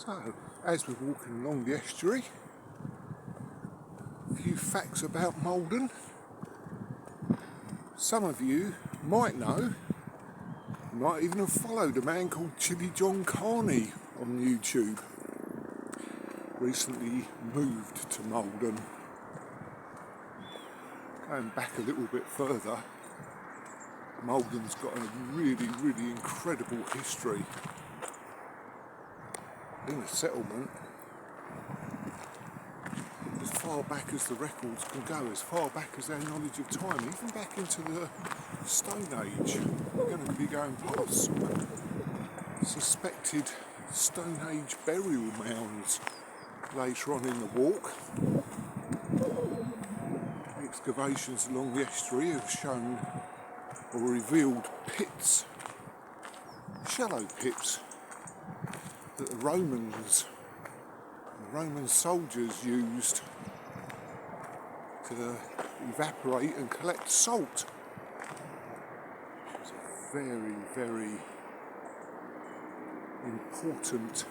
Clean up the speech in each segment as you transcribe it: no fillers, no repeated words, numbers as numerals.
So, as we're walking along the estuary, a few facts about Maldon. Some of you might know, might even have followed a man called Chili John Carney on YouTube. Recently moved to Maldon. Going back a little bit further, Maldon's got a really incredible history. In the settlement, as far back as the records can go, as far back as our knowledge of time, even back into the Stone Age. We're going to be going past some suspected Stone Age burial mounds later on in the walk. Excavations along the estuary have shown or revealed pits, shallow pits, that the Roman soldiers used to evaporate and collect salt. Which was a very important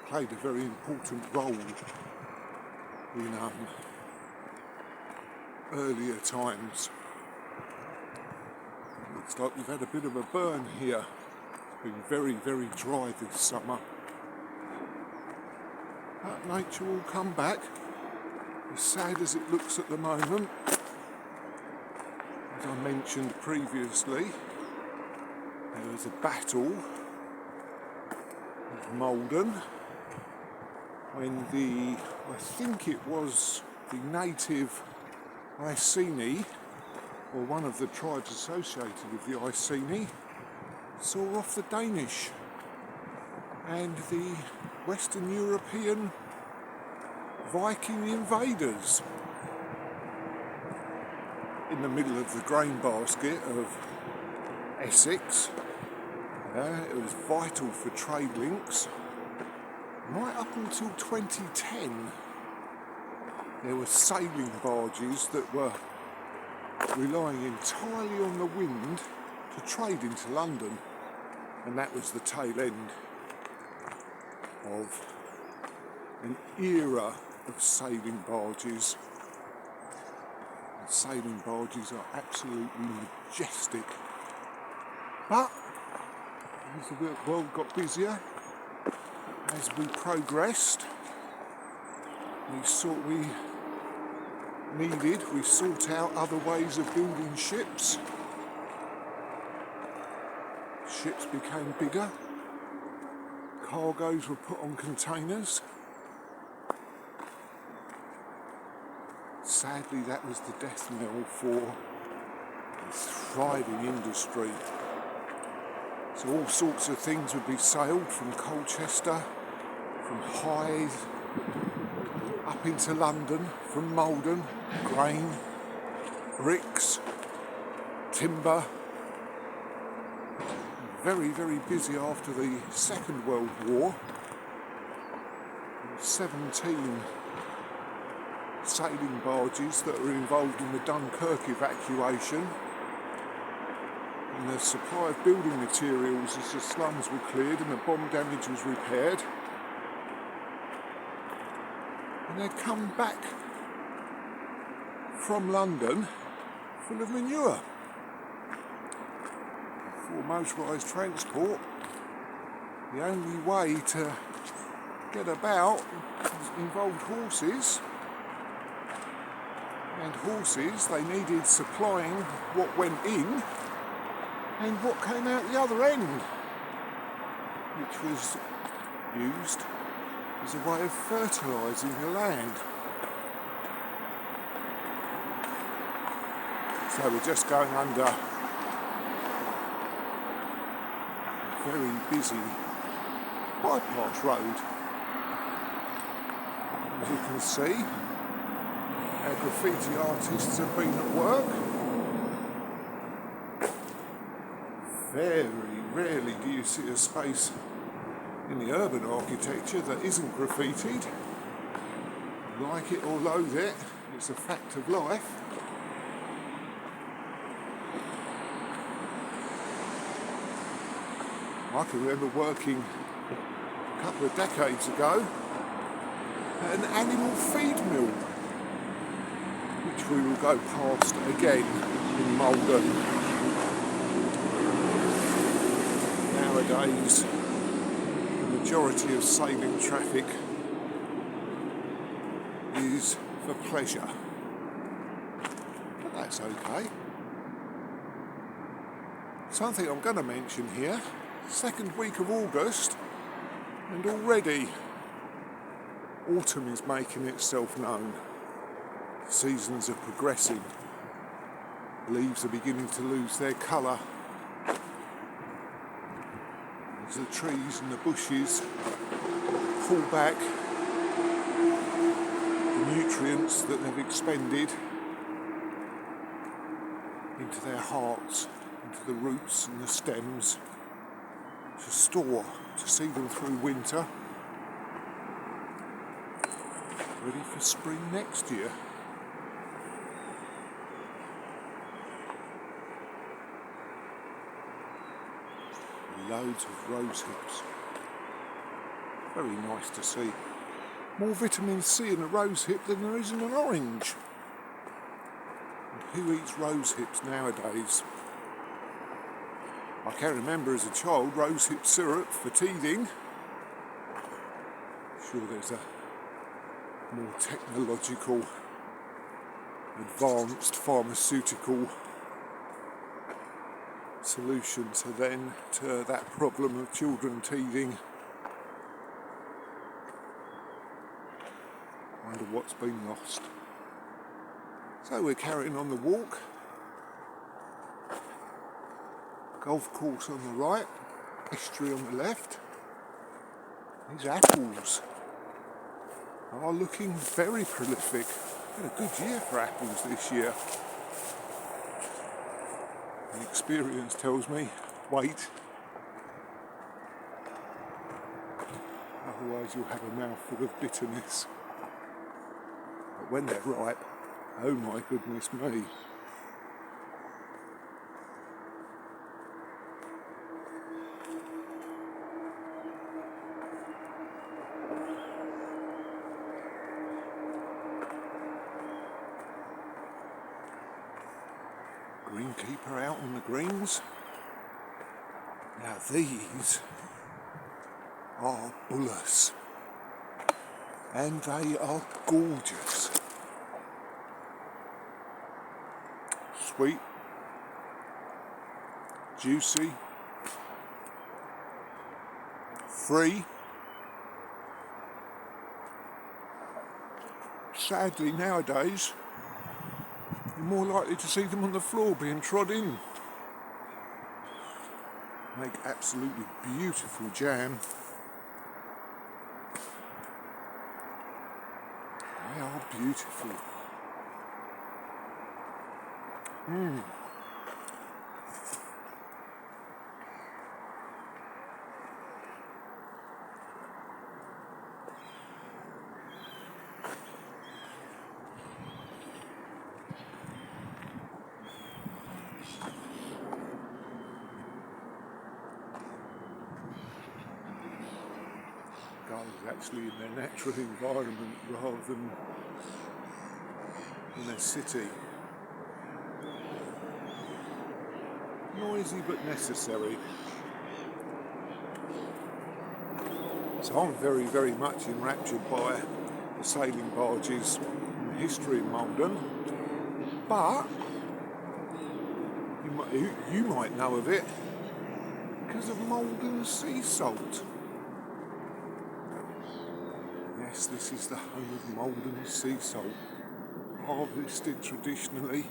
played a very important role in earlier times. Looks like we've had a bit of a burn here. It's been very dry this summer. But nature will come back, as sad as it looks at the moment. As I mentioned previously, there was a battle at Maldon when I think it was the native Iceni, or one of the tribes associated with the Iceni, saw off the Danish and the Western European Viking invaders. In the middle of the grain basket of Essex, it was vital for trade links. Right up until 2010, there were sailing barges that were relying entirely on the wind to trade into London, and that was the tail end of an era of sailing barges. And sailing barges are absolutely majestic, but as the world got busier, as we progressed, we sought out other ways of building ships. Ships became bigger, cargoes were put on containers. Sadly, that was the death knell for a thriving industry. So all sorts of things would be sailed from Colchester, from Hythe, up into London, from Maldon, grain, bricks, timber. Very busy after the Second World War. 17 sailing barges that were involved in the Dunkirk evacuation, and the supply of building materials as the slums were cleared and the bomb damage was repaired. And they'd come back from London full of manure. For motorised transport, the only way to get about involved horses, and horses, they needed supplying what went in and what came out the other end, which was used as a way of fertilising the land. So we're just going under a very busy bypass road. As you can see, our graffiti artists have been at work. Very rarely do you see a space in the urban architecture that isn't graffitied. Like it or loathe it, it's a fact of life. I can remember working a couple of decades ago at an animal feed mill, which we will go past again in Maldon. Nowadays, the majority of sailing traffic is for pleasure, but that's okay. Something I'm going to mention here, second week of August, and already autumn is making itself known. Seasons are progressing, leaves are beginning to lose their colour as the trees and the bushes pull back the nutrients that they've expended into their hearts, into the roots and the stems, to store, to see them through winter, ready for spring next year. Loads of rose hips. Very nice to see. More vitamin C in a rose hip than there is in an orange. And who eats rose hips nowadays? I can remember as a child rose hip syrup for teething. Sure, there's a more technological, advanced pharmaceutical solution to that problem of children teething. Wonder what's been lost. So we're carrying on the walk. Golf course on the right, estuary on the left. These apples are looking very prolific. Been a good year for apples this year. And experience tells me, wait. Otherwise you'll have a mouthful of bitterness. But when they're ripe, oh my goodness me. Greenkeeper out on the greens. Now these are bullets, and they are gorgeous. Sweet, juicy, free. Sadly nowadays you're more likely to see them on the floor being trod in. Make absolutely beautiful jam. They are beautiful. Gulls actually in their natural environment rather than in a city. Noisy but necessary. So I'm very, very much enraptured by the sailing barges and the history in Maldon. But you might know of it because of Maldon sea salt. Yes, this is the home of Maldon sea salt, harvested traditionally,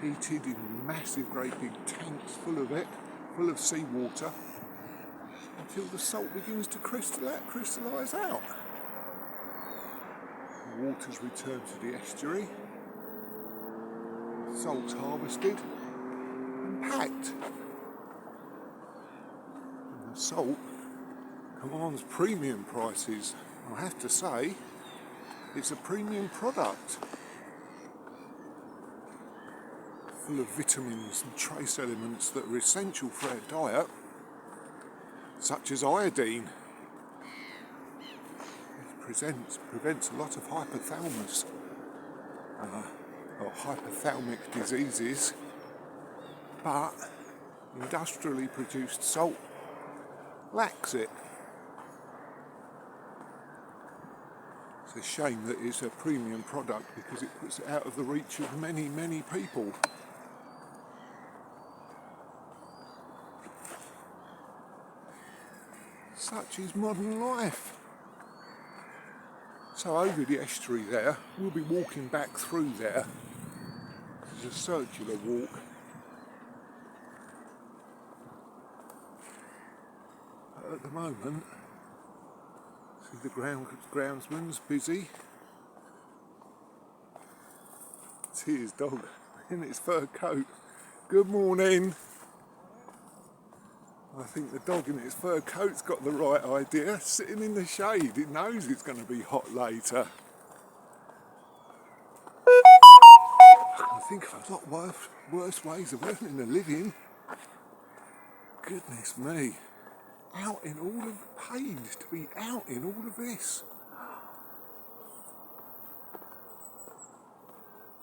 heated in massive great big tanks full of it, full of seawater, until the salt begins to crystallise out. The water's returned to the estuary, salt's harvested and packed. And the salt commands premium prices. I have to say, it's a premium product. full of vitamins and trace elements that are essential for our diet, such as iodine. It prevents a lot of hypothalamus or hypothalamic diseases, but industrially produced salt lacks it. It's a shame that it's a premium product because it puts it out of the reach of many, many people. Such is modern life. So over the estuary there, we'll be walking back through there. It's a circular walk. But at the moment, see the groundsman's busy. See his dog in its fur coat. Good morning. I think the dog in its fur coat's got the right idea, sitting in the shade. It knows it's going to be hot later. I can think of a lot worse ways of earning a living. Goodness me. Out in all of paid to be out in all of this.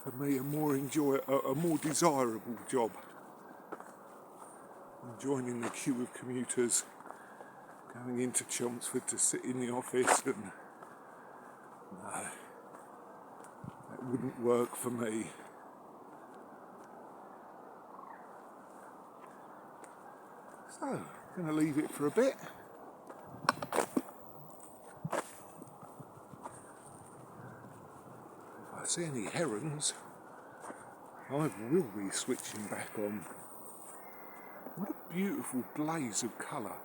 For me, a more desirable job. Joining the queue of commuters going into Chelmsford to sit in the office, and no, that wouldn't work for me. So, I'm going to leave it for a bit. If I see any herons, I will be switching back on. What a beautiful blaze of colour.